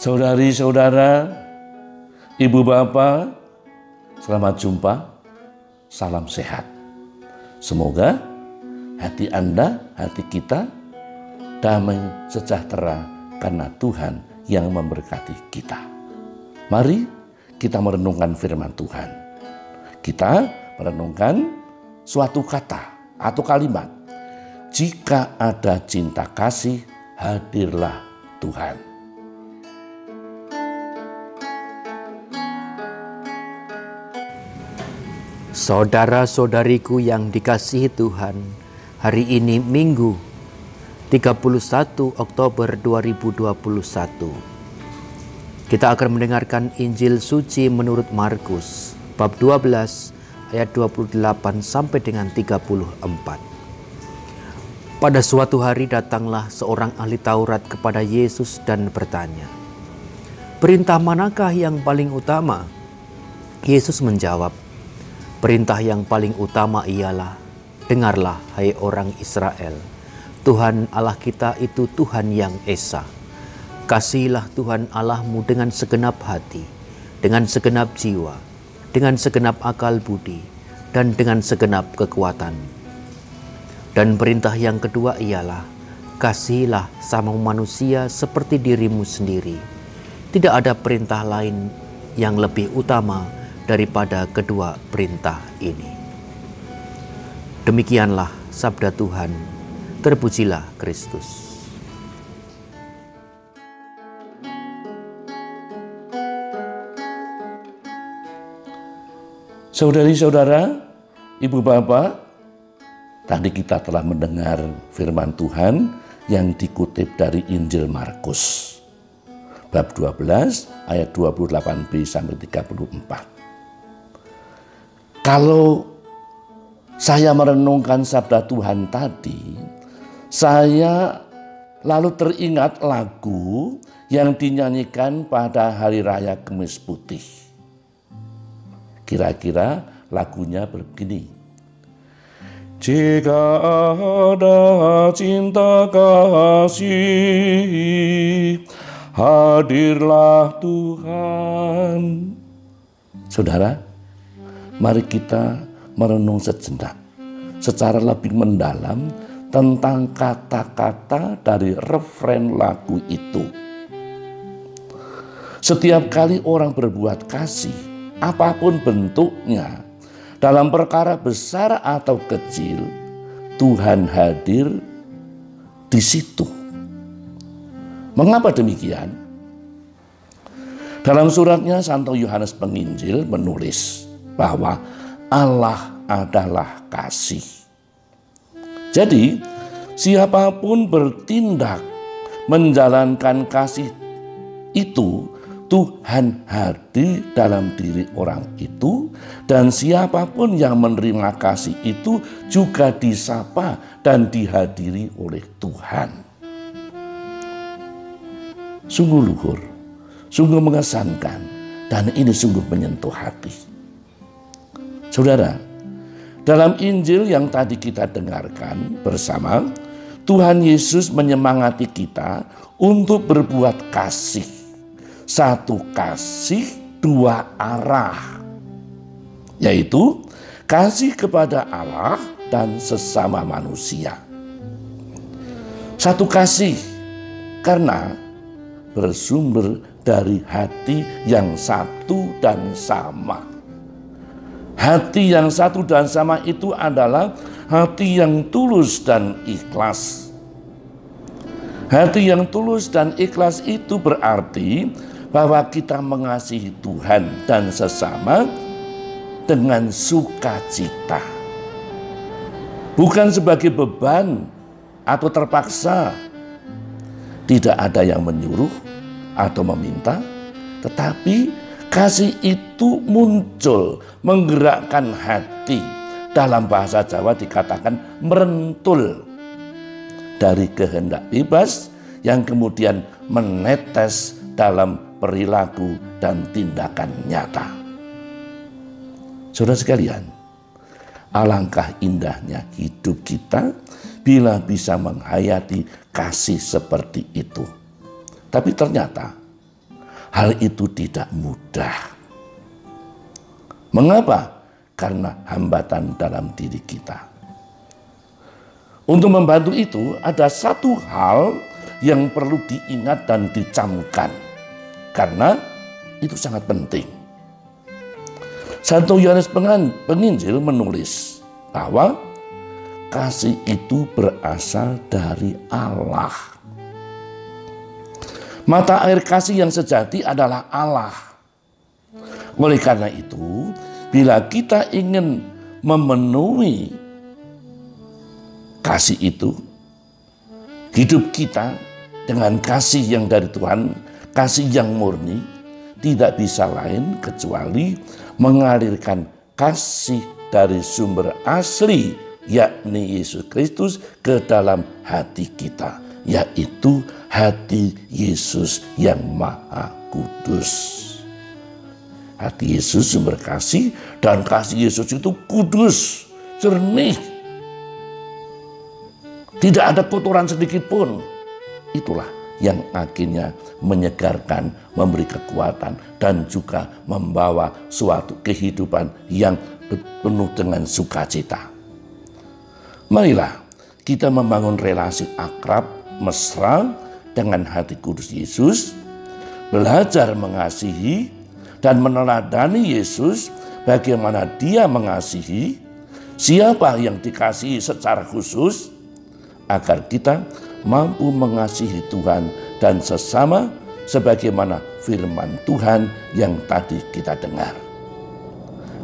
Saudari-saudara, ibu bapak, selamat jumpa, salam sehat. Semoga hati Anda, hati kita damai sejahtera karena Tuhan yang memberkati kita. Mari kita merenungkan firman Tuhan. Kita merenungkan suatu kata atau kalimat. Jika ada cinta kasih, hadirlah Tuhan. Saudara-saudariku yang dikasihi Tuhan, hari ini Minggu 31 Oktober 2021. Kita akan mendengarkan Injil suci menurut Markus bab 12 ayat 28 sampai dengan 34. Pada suatu hari datanglah seorang ahli Taurat kepada Yesus dan bertanya, "Perintah manakah yang paling utama?" Yesus menjawab, "Perintah yang paling utama ialah, dengarlah hai orang Israel, Tuhan Allah kita itu Tuhan yang esa. Kasihilah Tuhan Allahmu dengan segenap hati, dengan segenap jiwa, dengan segenap akal budi, dan dengan segenap kekuatan. Dan perintah yang kedua ialah, kasihilah sama manusia seperti dirimu sendiri. Tidak ada perintah lain yang lebih utama daripada kedua perintah ini." Demikianlah sabda Tuhan. Terpujilah Kristus. Saudari-saudara, ibu bapak, tadi kita telah mendengar firman Tuhan yang dikutip dari Injil Markus bab 12 ayat 28b sampai 34. Kalau saya merenungkan sabda Tuhan tadi, saya lalu teringat lagu yang dinyanyikan pada Hari Raya Kemis Putih. Kira-kira lagunya begini. Jika ada cinta kasih, hadirlah Tuhan. Saudara, mari kita merenung sejenak secara lebih mendalam tentang kata-kata dari refren lagu itu. Setiap kali orang berbuat kasih, apapun bentuknya, dalam perkara besar atau kecil, Tuhan hadir di situ. Mengapa demikian? Dalam suratnya Santo Yohanes Penginjil menulis bahwa Allah adalah kasih. Jadi, siapapun bertindak menjalankan kasih itu, Tuhan hadir dalam diri orang itu, dan siapapun yang menerima kasih itu juga disapa dan dihadiri oleh Tuhan. Sungguh luhur, sungguh mengesankan, dan ini sungguh menyentuh hati. Saudara, dalam Injil yang tadi kita dengarkan bersama, Tuhan Yesus menyemangati kita untuk berbuat kasih. Satu kasih, dua arah. Yaitu kasih kepada Allah dan sesama manusia. Satu kasih karena bersumber dari hati yang satu dan sama. Hati yang satu dan sama itu adalah hati yang tulus dan ikhlas. Hati yang tulus dan ikhlas itu berarti bahwa kita mengasihi Tuhan dan sesama dengan sukacita. Bukan sebagai beban atau terpaksa. Tidak ada yang menyuruh atau meminta, tetapi kasih itu muncul, menggerakkan hati. Dalam bahasa Jawa dikatakan merentul dari kehendak bebas yang kemudian menetes dalam perilaku dan tindakan nyata. Saudara sekalian, alangkah indahnya hidup kita bila bisa menghayati kasih seperti itu. Tapi ternyata Hal itu tidak mudah. Mengapa? Karena hambatan dalam diri kita. Untuk membantu itu ada satu hal yang perlu diingat dan dicamkan. Karena itu sangat penting. Santo Yohanes Penginjil menulis bahwa kasih itu berasal dari Allah. Mata air kasih yang sejati adalah Allah. Oleh karena itu, bila kita ingin memenuhi kasih itu, hidup kita dengan kasih yang dari Tuhan, kasih yang murni, tidak bisa lain kecuali mengalirkan kasih dari sumber asli, yakni Yesus Kristus, ke dalam hati kita, yaitu hati Yesus yang Maha Kudus. Hati Yesus sumber kasih, dan kasih Yesus itu kudus, jernih. Tidak ada kotoran sedikit pun. Itulah yang akhirnya menyegarkan, memberi kekuatan, dan juga membawa suatu kehidupan yang penuh dengan sukacita. Marilah kita membangun relasi akrab, mesra dengan hati kudus Yesus, belajar mengasihi dan meneladani Yesus bagaimana Dia mengasihi, siapa yang dikasihi secara khusus, agar kita mampu mengasihi Tuhan dan sesama sebagaimana firman Tuhan yang tadi kita dengar.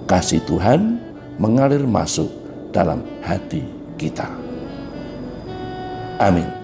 Kasih Tuhan mengalir masuk dalam hati kita. Amin.